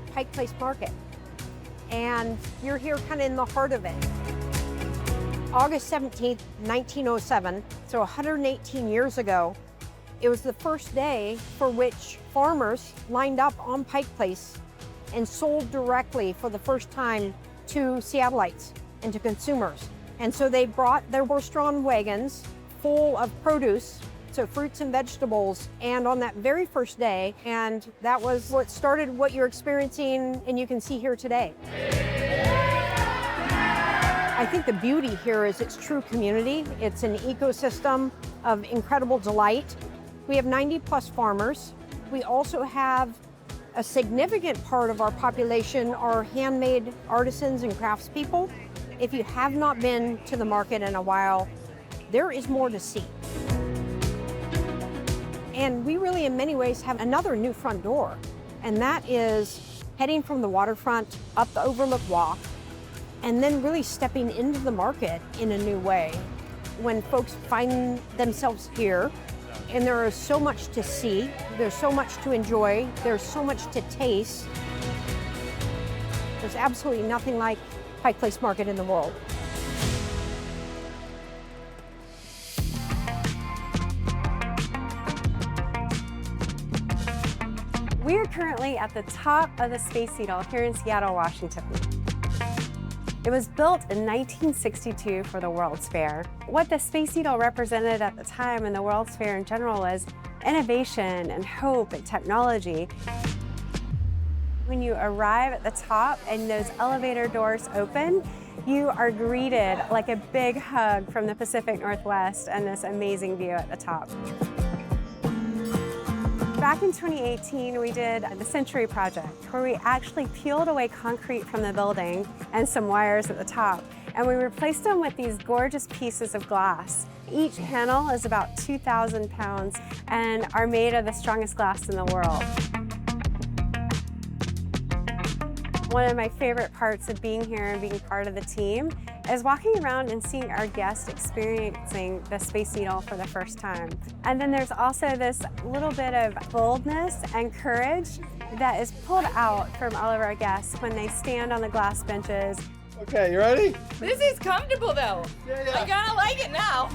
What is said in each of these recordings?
at Pike Place Market. And you're here kind of in the heart of it. August 17th, 1907, so 118 years ago, it was the first day for which farmers lined up on Pike Place and sold directly for the first time to Seattleites and to consumers. And so they brought their horse-drawn wagons full of produce, so fruits and vegetables, and on that very first day, and that was what started what you're experiencing and you can see here today. I think the beauty here is it's true community. It's an ecosystem of incredible delight. We have 90 plus farmers. We also have a significant part of our population are handmade artisans and craftspeople. If you have not been to the market in a while, there is more to see. And we really, in many ways, have another new front door, and that is heading from the waterfront up the Overlook Walk, and then really stepping into the market in a new way. When folks find themselves here, and there is so much to see, there's so much to enjoy, there's so much to taste. There's absolutely nothing like Pike Place Market in the world. We are currently at the top of the Space Needle here in Seattle, Washington. It was built in 1962 for the World's Fair. What the Space Needle represented at the time and the World's Fair in general was innovation and hope and technology. When you arrive at the top and those elevator doors open, you are greeted like a big hug from the Pacific Northwest and this amazing view at the top. Back in 2018, we did the Century Project, where we actually peeled away concrete from the building and some wires at the top, and we replaced them with these gorgeous pieces of glass. Each panel is about 2,000 pounds and are made of the strongest glass in the world. One of my favorite parts of being here and being part of the team is walking around and seeing our guests experiencing the Space Needle for the first time. And then there's also this little bit of boldness and courage that is pulled out from all of our guests when they stand on the glass benches. Okay, you ready? This is comfortable though. Yeah. I kinda like it now.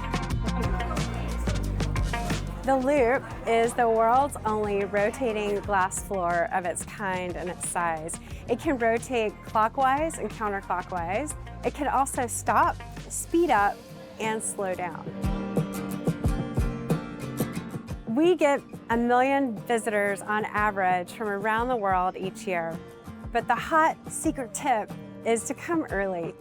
The Loop is the world's only rotating glass floor of its kind and its size. It can rotate clockwise and counterclockwise. It can also stop, speed up, and slow down. We get 1 million visitors on average from around the world each year. But the hot secret tip is to come early,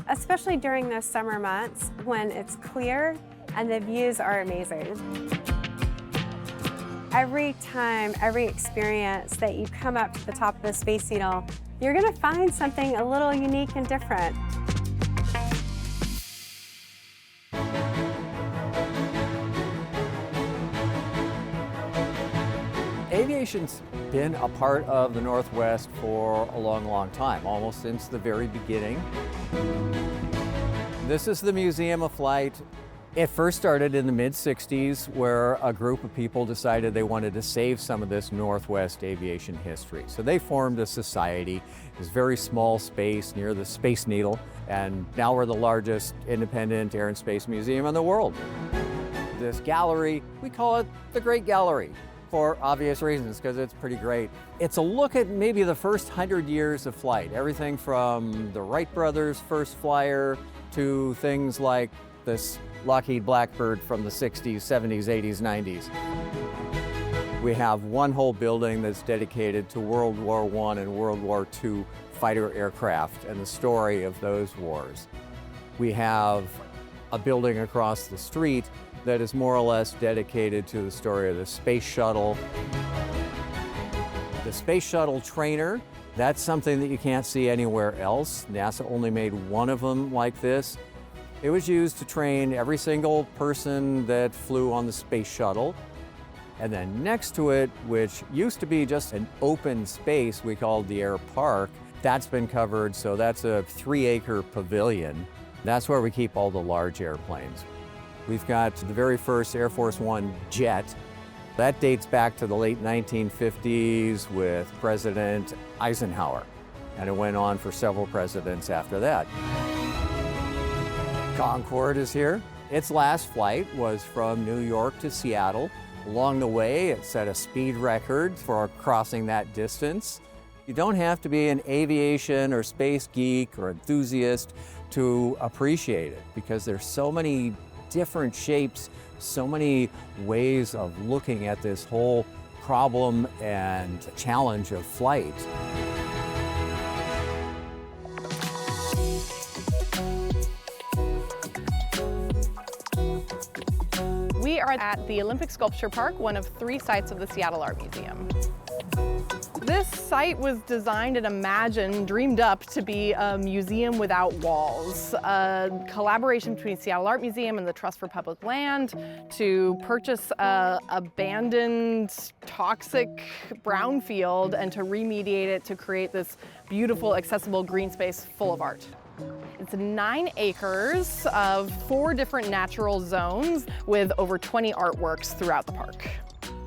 especially during those summer months when it's clear and the views are amazing. Every time, every experience that you come up to the top of the Space Needle, you're gonna find something a little unique and different. Aviation's been a part of the Northwest for a long, long time, almost since the very beginning. This is the Museum of Flight. It first started in the mid-60s where a group of people decided they wanted to save some of this Northwest aviation history. So they formed a society, this very small space near the Space Needle, and now we're the largest independent air and space museum in the world. This gallery, we call it the Great Gallery for obvious reasons, because it's pretty great. It's a look at maybe the first 100 years of flight, everything from the Wright brothers' first flyer to things like this Lockheed Blackbird from the 60s, 70s, 80s, 90s. We have one whole building that's dedicated to World War I and World War II fighter aircraft and the story of those wars. We have a building across the street that is more or less dedicated to the story of the space shuttle. The space shuttle trainer, that's something that you can't see anywhere else. NASA only made one of them like this. It was used to train every single person that flew on the space shuttle. And then next to it, which used to be just an open space we called the air park, that's been covered, so that's a 3-acre pavilion. That's where we keep all the large airplanes. We've got the very first Air Force One jet That dates back to the late 1950s with President Eisenhower, and it went on for several presidents after that. Concorde is here. Its last flight was from New York to Seattle. Along the way, it set a speed record for crossing that distance. You don't have to be an aviation or space geek or enthusiast to appreciate it, because there's so many different shapes, so many ways of looking at this whole problem and challenge of flight. We are at the Olympic Sculpture Park, one of 3 sites of the Seattle Art Museum. This site was designed and imagined, dreamed up to be a museum without walls, a collaboration between Seattle Art Museum and the Trust for Public Land to purchase an abandoned, toxic brownfield and to remediate it to create this beautiful, accessible green space full of art. It's 9 acres of 4 different natural zones with over 20 artworks throughout the park.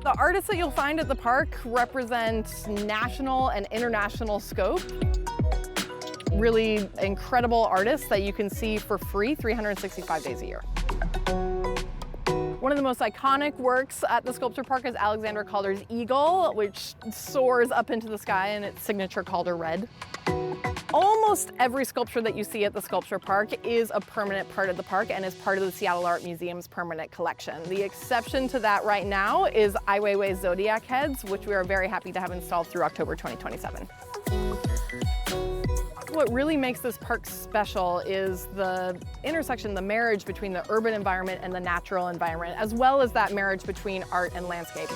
The artists that you'll find at the park represent national and international scope. Really incredible artists that you can see for free 365 days a year. One of the most iconic works at the sculpture park is Alexander Calder's eagle, which soars up into the sky in its signature Calder red. Almost every sculpture that you see at the sculpture park is a permanent part of the park and is part of the Seattle Art Museum's permanent collection. The exception to that right now is Ai Weiwei's Zodiac heads, which we are very happy to have installed through October 2027. What really makes this park special is the intersection, the marriage between the urban environment and the natural environment, as well as that marriage between art and landscape.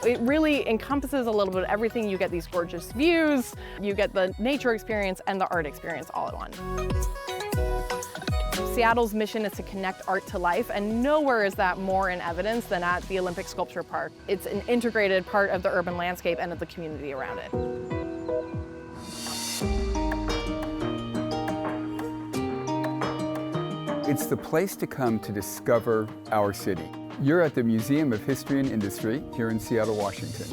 It really encompasses a little bit of everything. You get these gorgeous views, you get the nature experience and the art experience all at once. Seattle's mission is to connect art to life, and nowhere is that more in evidence than at the Olympic Sculpture Park. It's an integrated part of the urban landscape and of the community around it. It's the place to come to discover our city. You're at the Museum of History and Industry here in Seattle, Washington.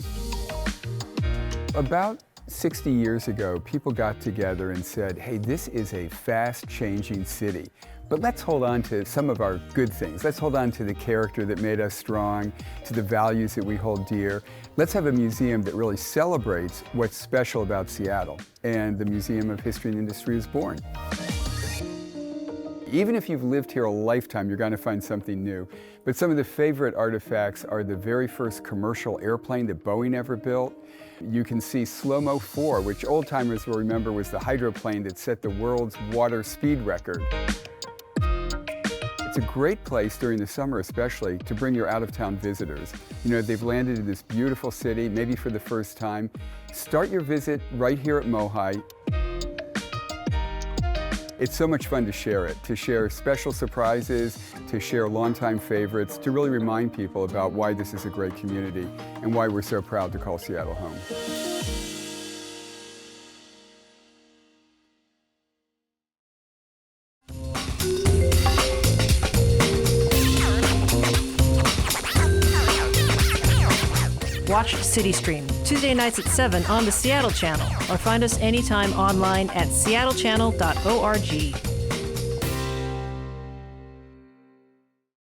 About 60 years ago, people got together and said, hey, this is a fast-changing city, but let's hold on to some of our good things. Let's hold on to the character that made us strong, to the values that we hold dear. Let's have a museum that really celebrates what's special about Seattle. And the Museum of History and Industry is born. Even if you've lived here a lifetime, you're going to find something new. But some of the favorite artifacts are the very first commercial airplane that Boeing ever built. You can see Slow-Mo 4, which old-timers will remember was the hydroplane that set the world's water speed record. It's a great place during the summer especially to bring your out-of-town visitors. You know, they've landed in this beautiful city, maybe for the first time. Start your visit right here at Mohi. It's so much fun to share it, to share special surprises, to share longtime favorites, to really remind people about why this is a great community and why we're so proud to call Seattle home. Watch CityStream Tuesday nights at 7 on the Seattle Channel, or find us anytime online at seattlechannel.org.